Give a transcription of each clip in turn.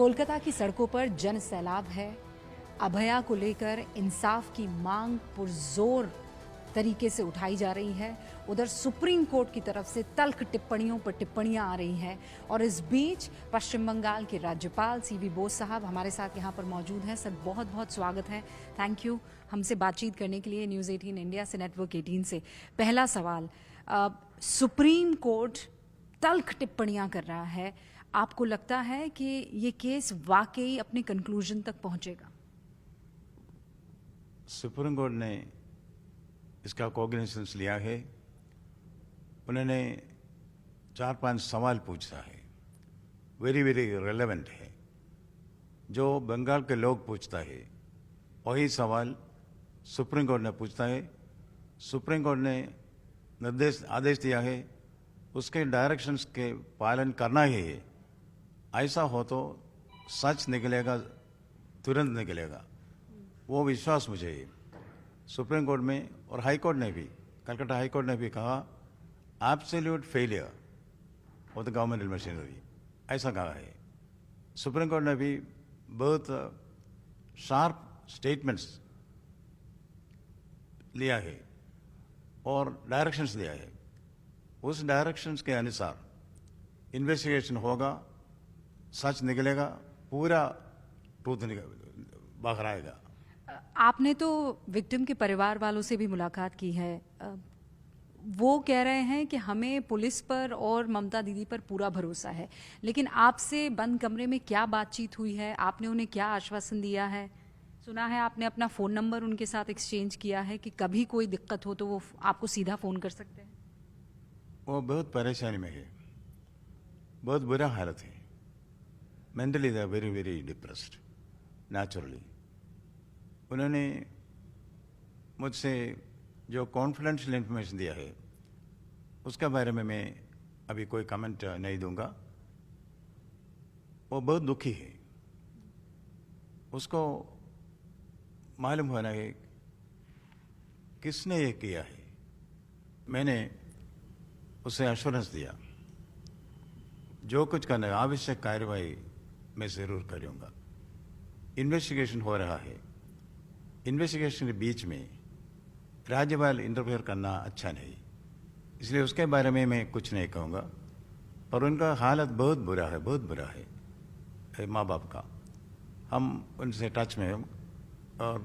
कोलकाता की सड़कों पर जन सैलाब है। अभया को लेकर इंसाफ की मांग पुरजोर तरीके से उठाई जा रही है। उधर सुप्रीम कोर्ट की तरफ से तल्ख टिप्पणियों पर टिप्पणियां आ रही हैं और इस बीच पश्चिम बंगाल के राज्यपाल सीवी बोस साहब हमारे साथ यहां पर मौजूद हैं। सर, बहुत बहुत स्वागत है, थैंक यू हमसे बातचीत करने के लिए न्यूज़ 18 इंडिया से, नेटवर्क 18 से। पहला सवाल, सुप्रीम कोर्ट तल्ख टिप्पणियां कर रहा है, आपको लगता है कि ये केस वाकई अपने कंक्लूजन तक पहुंचेगा? सुप्रीम कोर्ट ने इसका कॉग्निजेंस लिया है। उन्होंने 4-5 सवाल पूछा है, वेरी वेरी रेलेवेंट है। जो बंगाल के लोग पूछता है वही सवाल सुप्रीम कोर्ट ने पूछता है। सुप्रीम कोर्ट ने आदेश दिया है, उसके डायरेक्शंस के पालन करना ही है। ऐसा हो तो सच निकलेगा, तुरंत निकलेगा, वो विश्वास मुझे है। सुप्रीम कोर्ट में और हाई कोर्ट ने भी, कलकत्ता हाई कोर्ट ने भी कहा absolute failure of the governmental machinery, ऐसा कहा है। सुप्रीम कोर्ट ने भी बहुत शार्प स्टेटमेंट्स लिया है और डायरेक्शंस दिया है। उस डायरेक्शंस के अनुसार इन्वेस्टिगेशन होगा, सच निकलेगा, पूरा ट्रूथ बाहर आएगा। आपने तो विक्टिम के परिवार वालों से भी मुलाकात की है। वो कह रहे हैं कि हमें पुलिस पर और ममता दीदी पर पूरा भरोसा है, लेकिन आपसे बंद कमरे में क्या बातचीत हुई है? आपने उन्हें क्या आश्वासन दिया है? सुना है आपने अपना फ़ोन नंबर उनके साथ एक्सचेंज किया है कि कभी कोई दिक्कत हो तो वो आपको सीधा फ़ोन कर सकते हैं। वो बहुत परेशानी में है, बहुत बुरा हालत है। Mentally they are very very depressed naturally. उन्होंने मुझसे जो कॉन्फिडेंशियल इंफॉर्मेशन दिया है उसके बारे में मैं अभी कोई कमेंट नहीं दूंगा। वो बहुत दुखी है, उसको मालूम होना है किसने ये किया है। मैंने उसे एश्योरेंस दिया, जो कुछ करना है आवश्यक कार्रवाई मैं ज़रूर करूँगा। इन्वेस्टिगेशन हो रहा है, इन्वेस्टिगेशन के बीच में राज्यपाल इंटरफेयर करना अच्छा नहीं, इसलिए उसके बारे में मैं कुछ नहीं कहूँगा। पर उनका हालत बहुत बुरा है, बहुत बुरा है माँ बाप का। हम उनसे टच में हैं और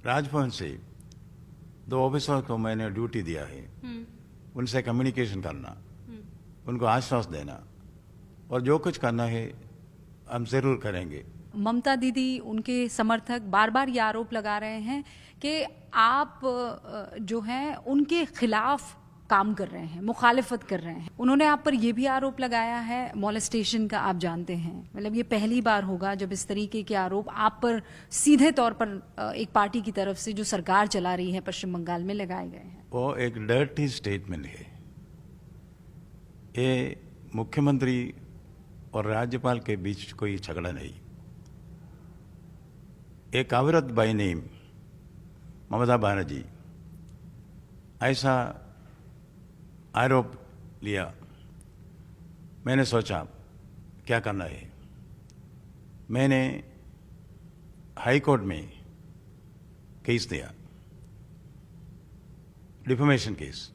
राजभवन से 2 ऑफिसर को मैंने ड्यूटी दिया है, उनसे कम्युनिकेशन करना, उनको आश्वासन देना और जो कुछ करना है हम ज़रूर करेंगे। ममता दीदी, उनके समर्थक बार बार ये आरोप लगा रहे हैं कि आप जो हैं उनके खिलाफ काम कर रहे हैं, मुखालिफत कर रहे हैं। उन्होंने आप पर यह भी आरोप लगाया है मॉलेस्टेशन का। आप जानते हैं, मतलब ये पहली बार होगा जब इस तरीके के आरोप आप पर सीधे तौर पर एक पार्टी की तरफ से जो सरकार चला रही है पश्चिम बंगाल में लगाए गए हैं। वो एक डर्टी स्टेटमेंट है। ये मुख्यमंत्री और राज्यपाल के बीच कोई झगड़ा नहीं। एक अविरत बाई नेम ममता बनर्जी ऐसा आरोप लिया। मैंने सोचा क्या करना है। मैंने हाई कोर्ट में केस दिया, defamation case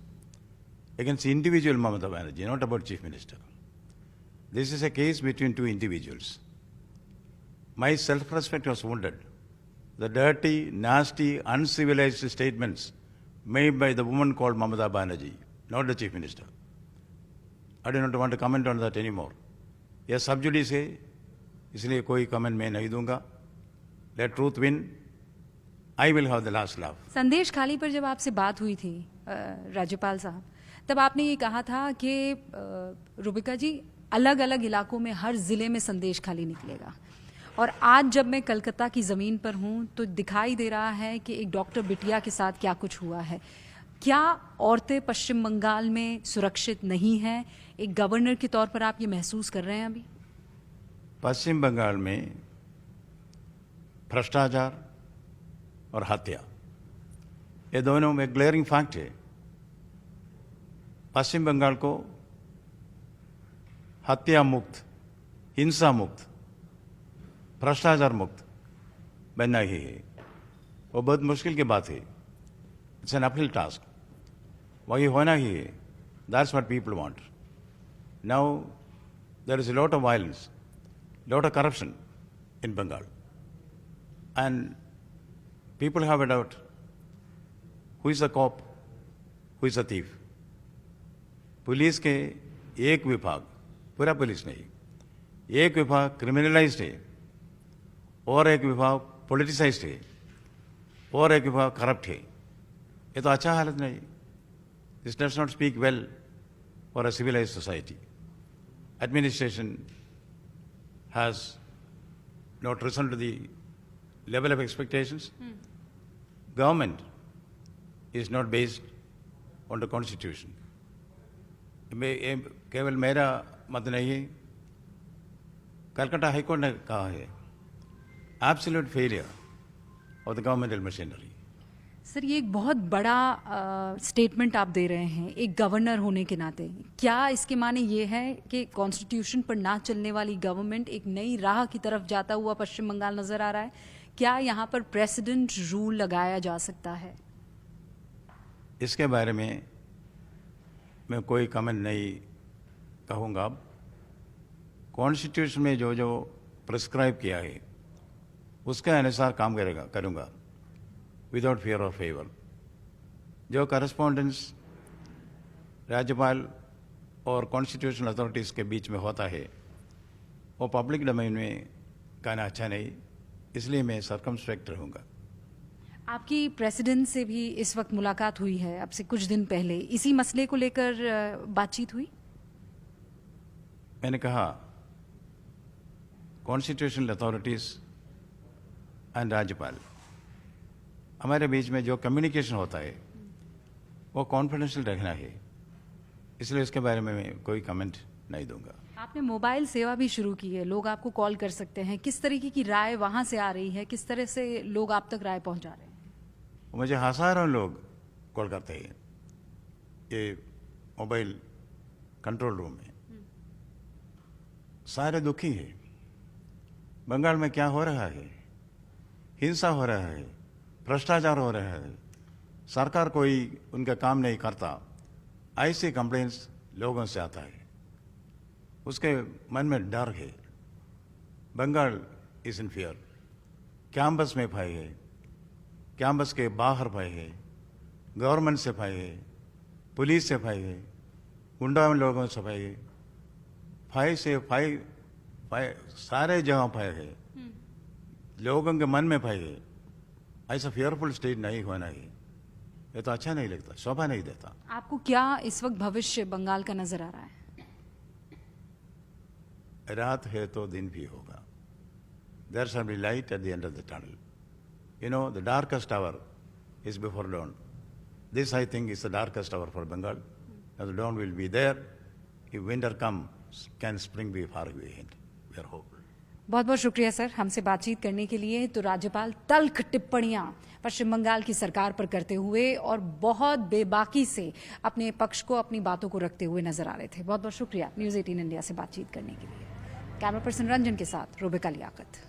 against individual Mamata Banerjee, not about Chief Minister. This is a case between 2 individuals. My self-respect was wounded. The dirty, nasty, uncivilized statements made by the woman called Mamata Banerjee, not the Chief Minister. I do not want to comment on that anymore. यह सब जुडिस है, इसलिए कोई comment मैं नहीं दूंगा। Let truth win. I will have the last laugh. संदेश खाली पर जब आपसे बात हुई थी राज्यपाल साहब, तब आपने ये कहा था कि रुबिका जी, अलग अलग इलाकों में हर ज़िले में संदेश खाली निकलेगा। और आज जब मैं कलकत्ता की ज़मीन पर हूँ तो दिखाई दे रहा है कि एक डॉक्टर बिटिया के साथ क्या कुछ हुआ है। क्या औरतें पश्चिम बंगाल में सुरक्षित नहीं हैं? एक गवर्नर के तौर पर आप ये महसूस कर रहे हैं अभी? पश्चिम बंगाल में भ्रष्टाचार और हत्या, ये दोनों में ग्लेयरिंग फैक्ट है। पश्चिम बंगाल को हत्या मुक्त, हिंसा मुक्त भ्रष्टाचार मुक्त बनना ही है। वो बहुत मुश्किल की बात है। It's an uphill task. वही होना ही है। That's what people want. Now there is a lot of violence, lot of corruption in Bengal, and people have a doubt, who is the cop, who is the thief. Police के एक विभाग, पूरा police नहीं, एक विभाग क्रिमिनलाइज्ड है और एक विभाग पॉलिटिसाइज्ड है और एक विभाग करप्ट है। ये तो अच्छा हालत नहीं। This does not speak well for a civilised society. Administration has not risen to the level of expectations. Government is not based on the constitution. केवल मेरा मत नहीं है, कलकत्ता हाईकोर्ट ने कहा है, absolute failure of the governmental machinery. Sir, ये एक बहुत बड़ा स्टेटमेंट आप दे रहे हैं एक गवर्नर होने के नाते। क्या इसके माने ये है कि कॉन्स्टिट्यूशन पर ना चलने वाली गवर्नमेंट एक नई राह की तरफ जाता हुआ पश्चिम बंगाल नजर आ रहा है? क्या यहाँ पर प्रेसिडेंट रूल लगाया जा सकता है? इसके बारे में मैं कोई कमेंट नहीं कहूँगा। अब कॉन्स्टिट्यूशन में जो जो प्रिस्क्राइब किया है उसके अनुसार काम करूँगा विदाउट फियर ऑफ फेवर। जो करस्पॉन्डेंस राज्यपाल और कॉन्स्टिट्यूशनल अथॉरिटीज़ के बीच में होता है वो पब्लिक डोमेन में कहना अच्छा नहीं, इसलिए मैं सर्कमस्पेक्ट रहूँगा। आपकी प्रेसिडेंट से भी इस वक्त मुलाकात हुई है, अब से कुछ दिन पहले, इसी मसले को लेकर बातचीत हुई? मैंने कहा कॉन्स्टिट्यूशनल अथॉरिटीज़ एंड राज्यपाल, हमारे बीच में जो कम्युनिकेशन होता है वो कॉन्फिडेंशियल रखना है, इसलिए इसके बारे में मैं कोई कमेंट नहीं दूंगा। आपने मोबाइल सेवा भी शुरू की है, लोग आपको कॉल कर सकते हैं। किस तरीके की राय वहां से आ रही है? किस तरह से लोग आप तक राय पहुंचा रहे हैं? मुझे हजारों लोग कॉल करते हैं ये मोबाइल कंट्रोल रूम में। सारे दुखी हैं। बंगाल में क्या हो रहा है? हिंसा हो रहा है, भ्रष्टाचार हो रहा है, सरकार कोई उनका काम नहीं करता, ऐसे कंप्लेंट्स लोगों से आता है। उसके मन में डर है। Bengal is in fear. Campus में भय है, कैंपस के बाहर भय है, गवर्नमेंट से भय है, पुलिस से भय है, गुंडा लोगों से भय है, भय से भय सारे जगह भय है। लोगों के मन में भय है। ऐसा फियरफुल स्टेट नहीं होना है। ये तो अच्छा नहीं लगता, शोभा नहीं देता। आपको क्या इस वक्त भविष्य बंगाल का नजर आ रहा है? रात है तो दिन भी होगा। There shall be light at the end of the tunnel. You know, the darkest hour is before dawn. This, I think, is the darkest hour for Bengal. Now the dawn will be there. If winter comes, can spring be far away? We are hopeful. बहुत बहुत शुक्रिया sir हमसे बातचीत करने के लिए। तो राज्यपाल तल्ख टिप्पणियां पश्चिम बंगाल की सरकार पर करते हुए और बहुत बेबाकी से अपने पक्ष को, अपनी बातों को रखते हुए नजर आ रहे थे। बहुत बहुत शुक्रिया न्यूज़ 18 इंडिया से बातचीत करने के लिए। कैमरा पर्सन रंजन के साथ रूबिका लियाकत।